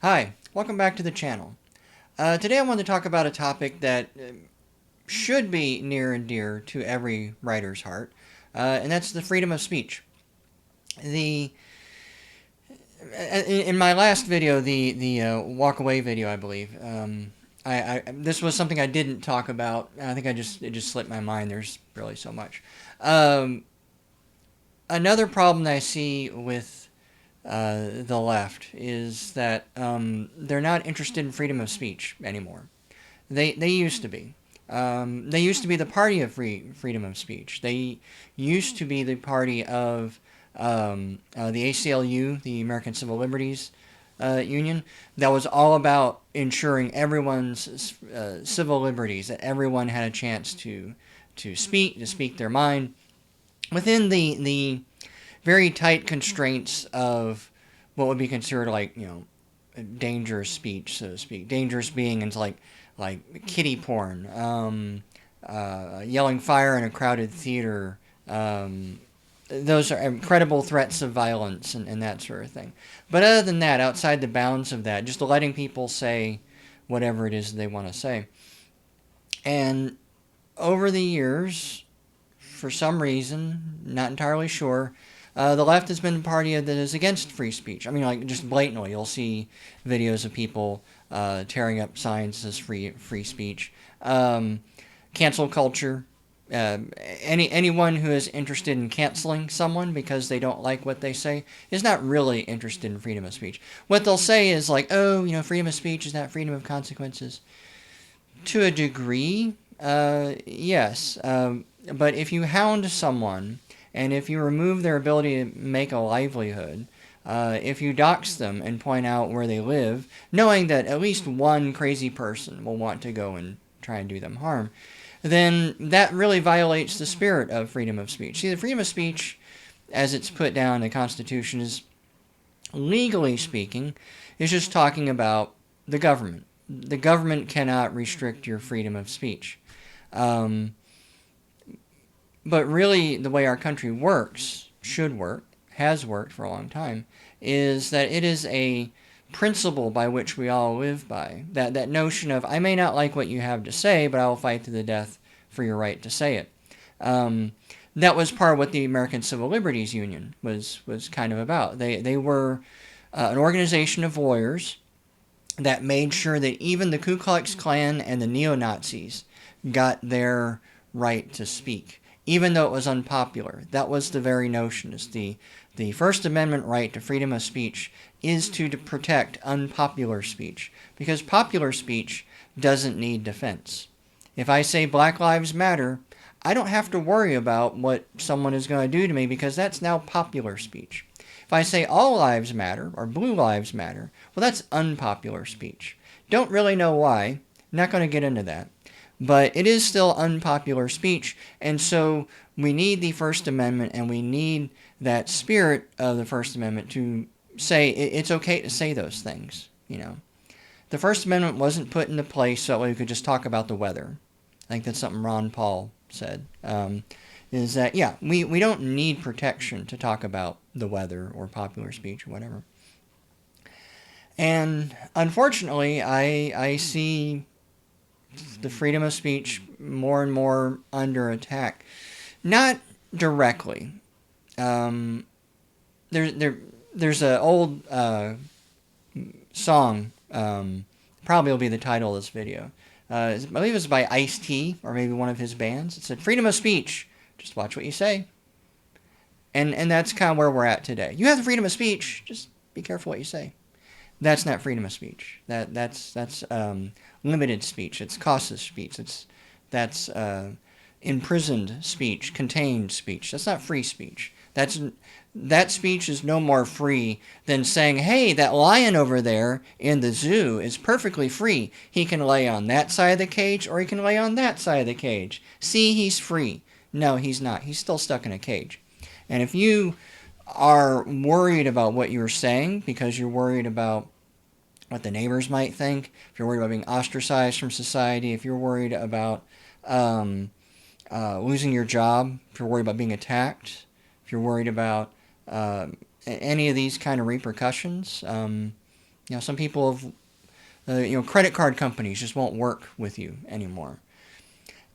Hi, welcome back to the channel. Today I want to talk about a topic that should be near and dear to every writer's heart, and that's the freedom of speech. The in my last video, the walk away video, I believe, this was something I didn't talk about. I think it just slipped my mind. There's really so much. Um, Another problem that I see with the left is that they're not interested in freedom of speech anymore. They used to be. They used to be the party of freedom of speech. They used to be the party of the ACLU, the American Civil Liberties Union, that was all about ensuring everyone's civil liberties, that everyone had a chance to speak their mind within the very tight constraints of what would be considered like dangerous speech, so to speak. Dangerous being into like kiddie porn, yelling fire in a crowded theater. Those are incredible threats of violence and that sort of thing. But other than that, outside the bounds of that, just letting people say whatever it is they want to say. And over the years, for some reason, not entirely sure, the left has been a party that is against free speech. I mean, like just blatantly, you'll see videos of people tearing up signs as free speech. Cancel culture. Anyone who is interested in canceling someone because they don't like what they say is not really interested in freedom of speech. What they'll say is like, oh, freedom of speech is not freedom of consequences. To a degree, yes. But if you hound someone and if you remove their ability to make a livelihood, if you dox them and point out where they live, knowing that at least one crazy person will want to go and try and do them harm, then that really violates the spirit of freedom of speech. See, the freedom of speech, as it's put down in the Constitution, is legally speaking, is just talking about the government. The government cannot restrict your freedom of speech. Um, but really, the way our country works, should work, has worked for a long time, is that it is a principle by which we all live by. That notion of, I may not like what you have to say, but I will fight to the death for your right to say it. That was part of what the American Civil Liberties Union was kind of about. They were an organization of lawyers that made sure that even the Ku Klux Klan and the neo-Nazis got their right to speak, even though it was unpopular. That was the very notion. Is the First Amendment right to freedom of speech is to protect unpopular speech, because popular speech doesn't need defense. If I say Black Lives Matter, I don't have to worry about what someone is going to do to me because that's now popular speech. If I say all lives matter or blue lives matter, well, that's unpopular speech. Don't really know why. Not going to get into that. But it is still unpopular speech, and so we need the First Amendment and we need that spirit of the First Amendment to say it's okay to say those things. The First Amendment wasn't put into place so that way we could just talk about the weather. I think that's something Ron Paul said. Is that, yeah, we don't need protection to talk about the weather or popular speech or whatever. And unfortunately, I see the freedom of speech more and more under attack. Not directly. Um, there's an old song, probably will be the title of this video. I believe it was by Ice-T, or maybe one of his bands. It said, freedom of speech, just watch what you say. And that's kind of where we're at today. You have the freedom of speech, just be careful what you say. That's not freedom of speech. That's limited speech. It's cautious speech. That's imprisoned speech, contained speech. That's not free speech. That speech is no more free than saying, hey, that lion over there in the zoo is perfectly free. He can lay on that side of the cage or he can lay on that side of the cage. See, he's free. No, he's not. He's still stuck in a cage. And if you are worried about what you're saying because you're worried about what the neighbors might think, if you're worried about being ostracized from society, if you're worried about losing your job, if you're worried about being attacked, if you're worried about any of these kind of repercussions, Some people have, credit card companies just won't work with you anymore.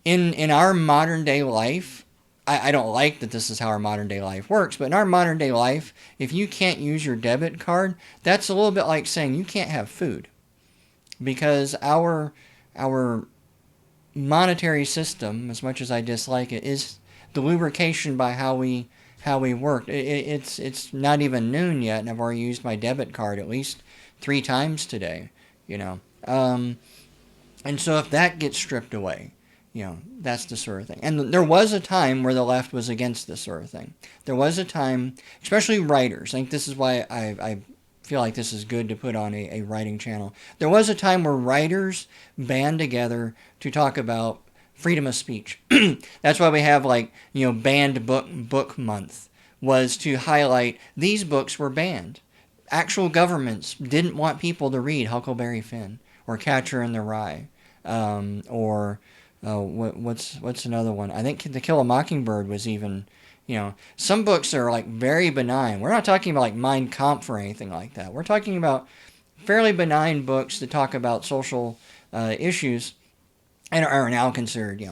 In our modern day life, I don't like that this is how our modern day life works, but in our modern day life, if you can't use your debit card, that's a little bit like saying you can't have food, because our monetary system, as much as I dislike it, is the lubrication by how we work. It's not even noon yet, and I've already used my debit card at least 3 times today. You know, and so if that gets stripped away, that's the sort of thing. And there was a time where the left was against this sort of thing. There was a time, especially writers. I think this is why I feel like this is good to put on a writing channel. There was a time where writers band together to talk about freedom of speech. That's why we have banned book month, was to highlight these books were banned. Actual governments didn't want people to read Huckleberry Finn or Catcher in the Rye, or what's another one? I think To Kill a Mockingbird was even, some books are like very benign. We're not talking about like Mein Kampf or anything like that. We're talking about fairly benign books that talk about social issues and are now considered,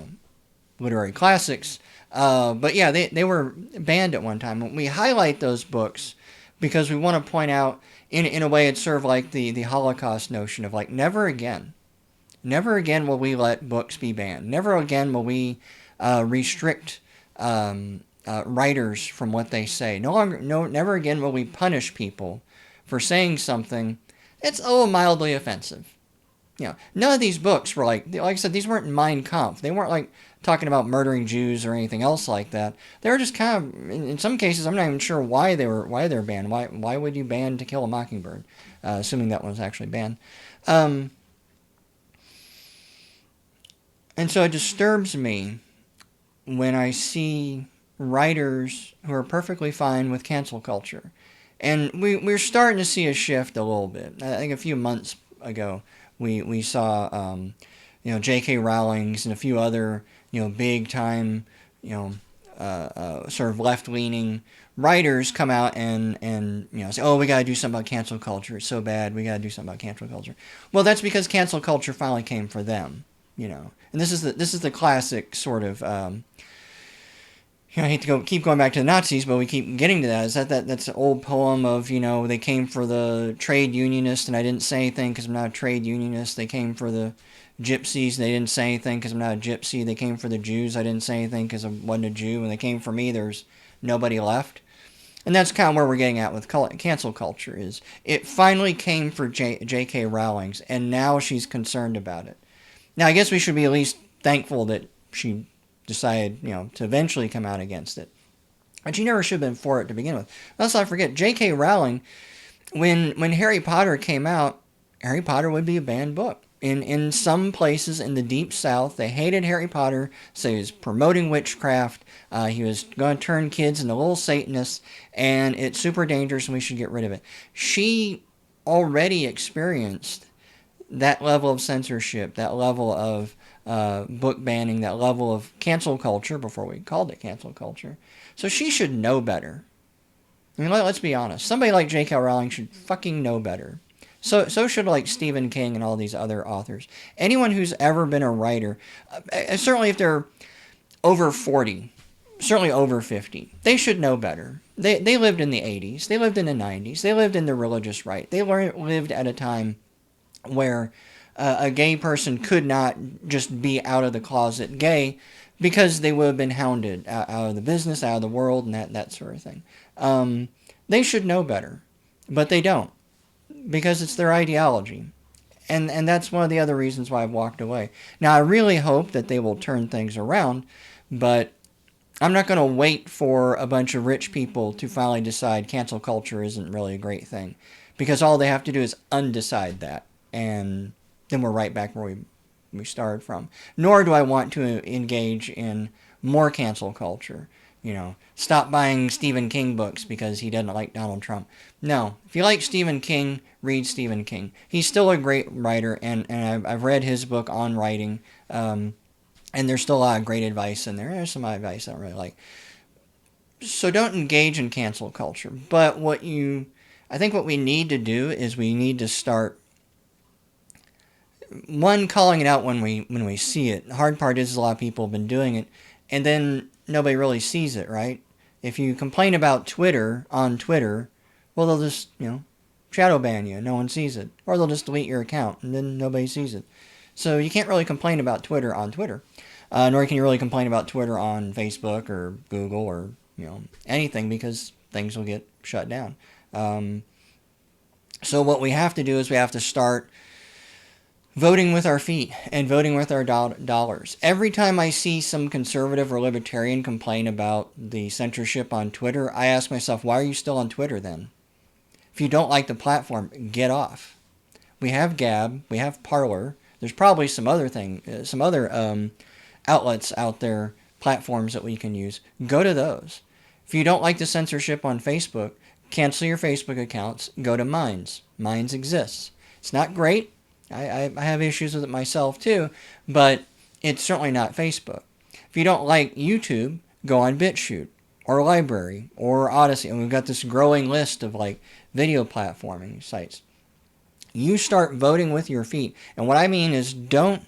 literary classics. But yeah, they were banned at one time. We highlight those books because we want to point out, in a way, it's sort of like the Holocaust notion of like, never again. Never again will we let books be banned. Never again will we restrict writers from what they say. Never again will we punish people for saying something that's mildly offensive. None of these books were like I said, these weren't Mein Kampf. They weren't like talking about murdering Jews or anything else like that. They were just kind of, in some cases, I'm not even sure why they're banned. Why would you ban To Kill a Mockingbird, assuming that one was actually banned? And so it disturbs me when I see writers who are perfectly fine with cancel culture. And we're starting to see a shift a little bit. I think a few months ago, we saw, J.K. Rowling's and a few other, big time, sort of left leaning writers come out and say, oh, we got to do something about cancel culture. It's so bad. We got to do something about cancel culture. Well, that's because cancel culture finally came for them. And this is the classic sort of. I hate to keep going back to the Nazis, but we keep getting to that. Is that's an old poem of, they came for the trade unionists and I didn't say anything because I'm not a trade unionist. They came for the gypsies. They didn't say anything because I'm not a gypsy. They came for the Jews. I didn't say anything because I wasn't a Jew. And they came for me. There's nobody left. And that's kind of where we're getting at with cancel culture. Is it finally came for J.K. Rowling's, and now she's concerned about it. Now, I guess we should be at least thankful that she decided, to eventually come out against it. But she never should have been for it to begin with. Let's not forget, J.K. Rowling, when Harry Potter came out, Harry Potter would be a banned book. In some places in the Deep South, they hated Harry Potter, so he was promoting witchcraft. He was going to turn kids into little Satanists, and it's super dangerous and we should get rid of it. She already experienced that level of censorship, that level of book banning, that level of cancel culture before we called it cancel culture. So she should know better. I mean, let's be honest. Somebody like J.K. Rowling should fucking know better. So should like Stephen King and all these other authors. Anyone who's ever been a writer, certainly if they're over 40, certainly over 50, they should know better. They lived in the 80s. They lived in the 90s. They lived in the religious right. They lived at a time where a gay person could not just be out of the closet gay because they would have been hounded out of the business, out of the world, and that sort of thing. They should know better, but they don't, because it's their ideology. And that's one of the other reasons why I've walked away. Now, I really hope that they will turn things around, but I'm not going to wait for a bunch of rich people to finally decide cancel culture isn't really a great thing, because all they have to do is undecide that. And then we're right back where we started from. Nor do I want to engage in more cancel culture. Stop buying Stephen King books because he doesn't like Donald Trump. No, if you like Stephen King, read Stephen King. He's still a great writer, and I've read his book on writing, and there's still a lot of great advice in there. There's some advice I don't really like. So don't engage in cancel culture. But I think what we need to do is we need to start, one, calling it out when we see it. The hard part is a lot of people have been doing it, and then nobody really sees it, right? If you complain about Twitter on Twitter, well, they'll just, shadow ban you. No one sees it. Or they'll just delete your account, and then nobody sees it. So you can't really complain about Twitter on Twitter. Nor can you really complain about Twitter on Facebook or Google or, anything, because things will get shut down. So what we have to do is we have to start voting with our feet and voting with our dollars. Every time I see some conservative or libertarian complain about the censorship on Twitter, I ask myself, why are you still on Twitter then? If you don't like the platform, get off. We have Gab, we have Parler. There's probably some other outlets out there, platforms that we can use. Go to those. If you don't like the censorship on Facebook, cancel your Facebook accounts. Go to Minds. Minds exists. It's not great. I have issues with it myself too, but it's certainly not Facebook. If you don't like YouTube, go on BitChute or LBRY or Odysee, and we've got this growing list of video platforming sites. You start voting with your feet, and what I mean is don't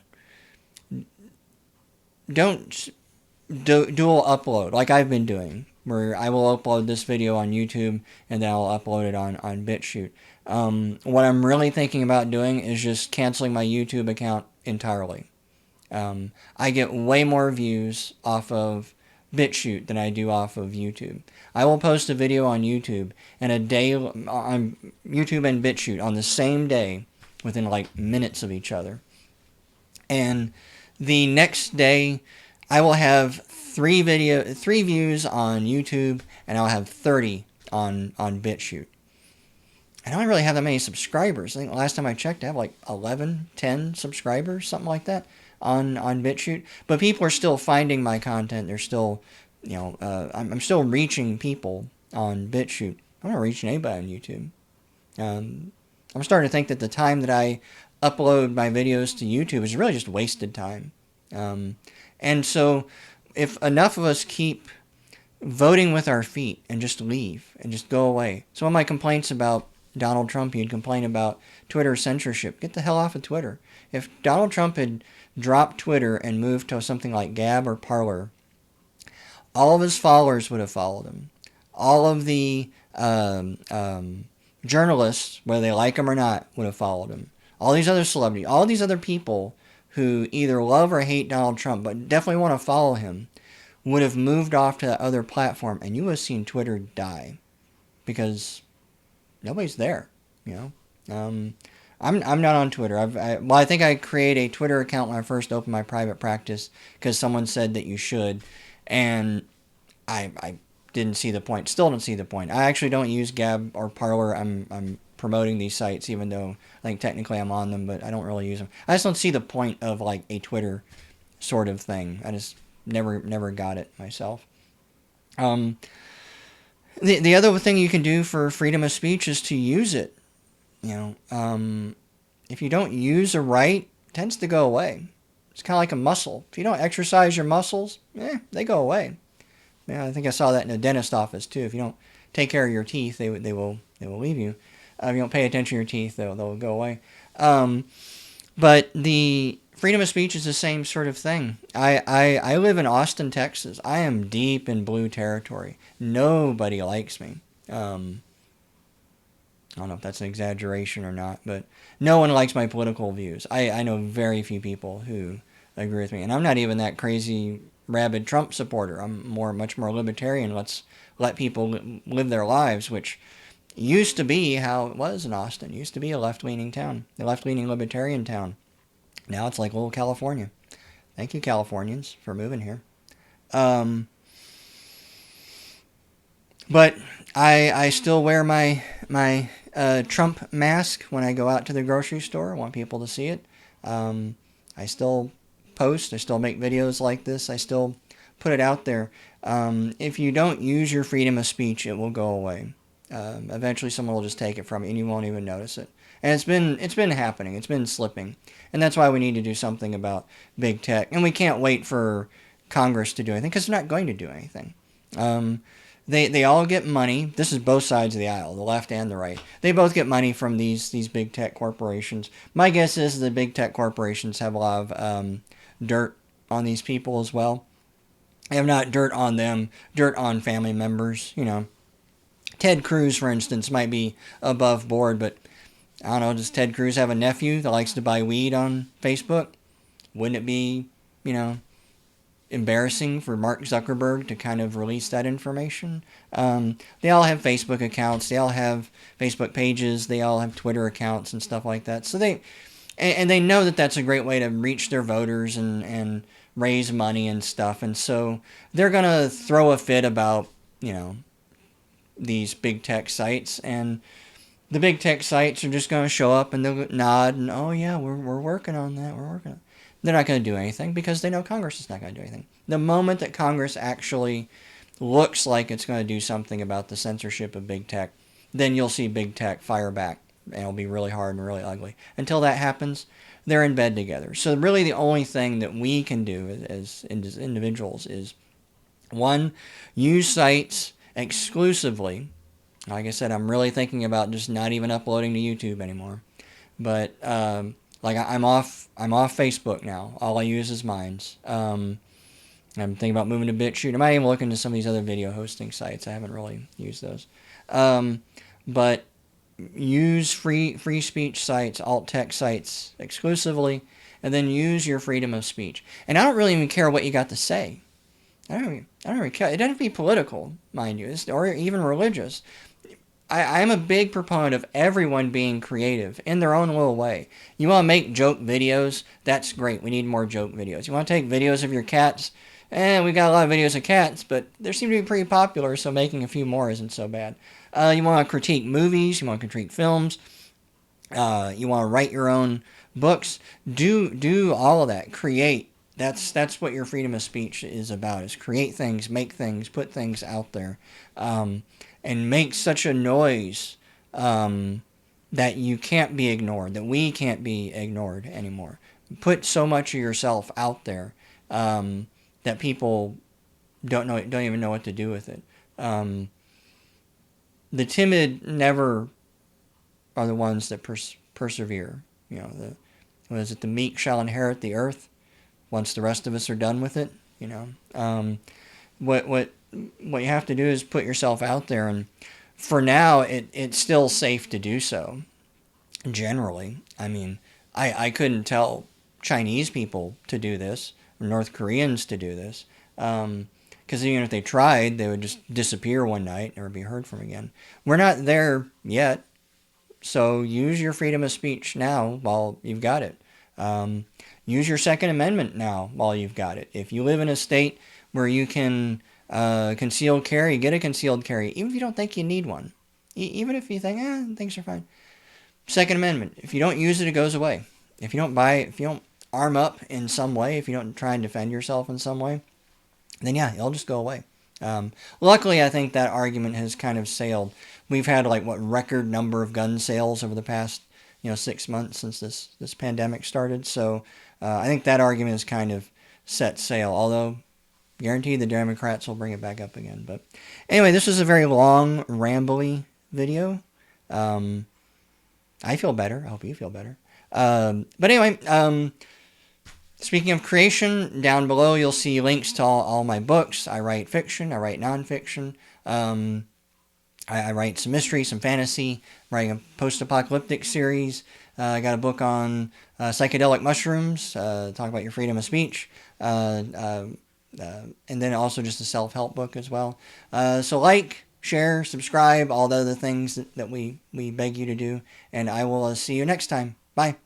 dual upload like I've been doing, where I will upload this video on YouTube and then I'll upload it on BitChute. What I'm really thinking about doing is just canceling my YouTube account entirely. I get way more views off of BitChute than I do off of YouTube. I will post a video on YouTube and a day on YouTube and BitChute on the same day within minutes of each other. And the next day I will have 3 views on YouTube and I'll have 30 on BitChute. I don't really have that many subscribers. I think last time I checked, I have 11, 10 subscribers, something like that, on BitChute. But people are still finding my content. They're still, I'm still reaching people on BitChute. I'm not reaching anybody on YouTube. I'm starting to think that the time that I upload my videos to YouTube is really just wasted time. And so if enough of us keep voting with our feet and just leave and just go away. Some of my complaints about Donald Trump, you'd complain about Twitter censorship. Get the hell off of Twitter. If Donald Trump had dropped Twitter and moved to something like Gab or Parler, all of his followers would have followed him. All of the journalists, whether they like him or not, would have followed him. All these other celebrities, all these other people who either love or hate Donald Trump, but definitely want to follow him, would have moved off to that other platform, and you would have seen Twitter die. Because nobody's there, I'm not on Twitter. I think I created a Twitter account when I first opened my private practice because someone said that you should, and I didn't see the point. Still don't see the point. I actually don't use Gab or Parler. I'm promoting these sites, even though I think technically I'm on them, but I don't really use them. I just don't see the point of a Twitter sort of thing. I just never got it myself. The other thing you can do for freedom of speech is to use it. If you don't use a right, it tends to go away. It's kind of like a muscle. If you don't exercise your muscles, they go away. I think I saw that in a dentist office too. If you don't take care of your teeth, they will leave you. If you don't pay attention to your teeth, they'll go away. But the freedom of speech is the same sort of thing. I live in Austin, Texas. I am deep in blue territory. Nobody likes me. I don't know if that's an exaggeration or not, but no one likes my political views. I know very few people who agree with me. And I'm not even that crazy, rabid Trump supporter. I'm much more libertarian. Let's let people live their lives, which used to be how it was in Austin. It used to be a left-leaning town, a left-leaning libertarian town. Now it's like little California. Thank you, Californians, for moving here. But I still wear my Trump mask when I go out to the grocery store. I want people to see it. I still post. I still make videos like this. I still put it out there. If you don't use your freedom of speech, it will go away. Eventually someone will just take it from you and you won't even notice it. And it's been happening. It's been slipping. And that's why we need to do something about big tech. And we can't wait for Congress to do anything because they're not going to do anything. They all get money. This is both sides of the aisle, the left and the right. They both get money from these big tech corporations. My guess is the big tech corporations have a lot of dirt on these people as well. They have not dirt on them, dirt on family members. You know, Ted Cruz, for instance, might be above board, but I don't know. Does Ted Cruz have a nephew that likes to buy weed on Facebook? Wouldn't it be, you know, embarrassing for Mark Zuckerberg to kind of release that information? They all have Facebook accounts. They all have Facebook pages. They all have Twitter accounts and stuff like that. So and they know that that's a great way to reach their voters and raise money and stuff. And so they're going to throw a fit about, you know, these big tech sites. And the big tech sites are just going to show up and they'll nod and, oh, yeah, we're working on that. We're working on it. They're not going to do anything because they know Congress is not going to do anything. The moment that Congress actually looks like it's going to do something about the censorship of big tech, then you'll see big tech fire back, and it'll be really hard and really ugly. Until that happens, they're in bed together. So really the only thing that we can do as individuals is, one, use sites exclusively. Like I said, I'm really thinking about just not even uploading to YouTube anymore. But like I'm off Facebook now. All I use is Minds. I'm thinking about moving to BitChute. I might even look into some of these other video hosting sites. I haven't really used those. But use free speech sites, alt tech sites exclusively, and then use your freedom of speech. And I don't really even care what you got to say. I don't really care. It doesn't have to be political, mind you, or even religious. I'm a big proponent of everyone being creative in their own little way. You want to make joke videos? That's great. We need more joke videos. You want to take videos of your cats? We got a lot of videos of cats, but they seem to be pretty popular, so making a few more isn't so bad. You want to critique movies? You want to critique films? You want to write your own books? Do all of that. Create. That's what your freedom of speech is about, is create things, make things, put things out there. And make such a noise that you can't be ignored, that we can't be ignored anymore. Put so much of yourself out there that people don't even know what to do with it. The timid never are the ones that persevere. You know, the meek shall inherit the earth once the rest of us are done with it. You know, what you have to do is put yourself out there, and for now it's still safe to do so. Generally, I mean, I couldn't tell Chinese people to do this, or North Koreans to do this, because even if they tried, they would just disappear one night and never be heard from again. We're not there yet, so use your freedom of speech now while you've got it. Use your Second Amendment now while you've got it. If you live in a state where you can concealed carry, get a concealed carry, even if you don't think you need one. Even if you think, things are fine. Second Amendment, if you don't use it, it goes away. If you don't buy it, if you don't arm up in some way, if you don't try and defend yourself in some way, then yeah, it'll just go away. Luckily, I think that argument has kind of sailed. We've had record number of gun sales over the past 6 months since this pandemic started. So I think that argument has kind of set sail. Although guaranteed the Democrats will bring it back up again. But anyway, this was a very long, rambly video. I feel better. I hope you feel better. But anyway, speaking of creation, down below you'll see links to all my books. I write fiction. I write nonfiction. I write some mystery, some fantasy. I'm writing a post-apocalyptic series. I got a book on psychedelic mushrooms. Talk about your freedom of speech. And then also just a self-help book as well. So like, share, subscribe, all the other things that we beg you to do. And I will see you next time. Bye.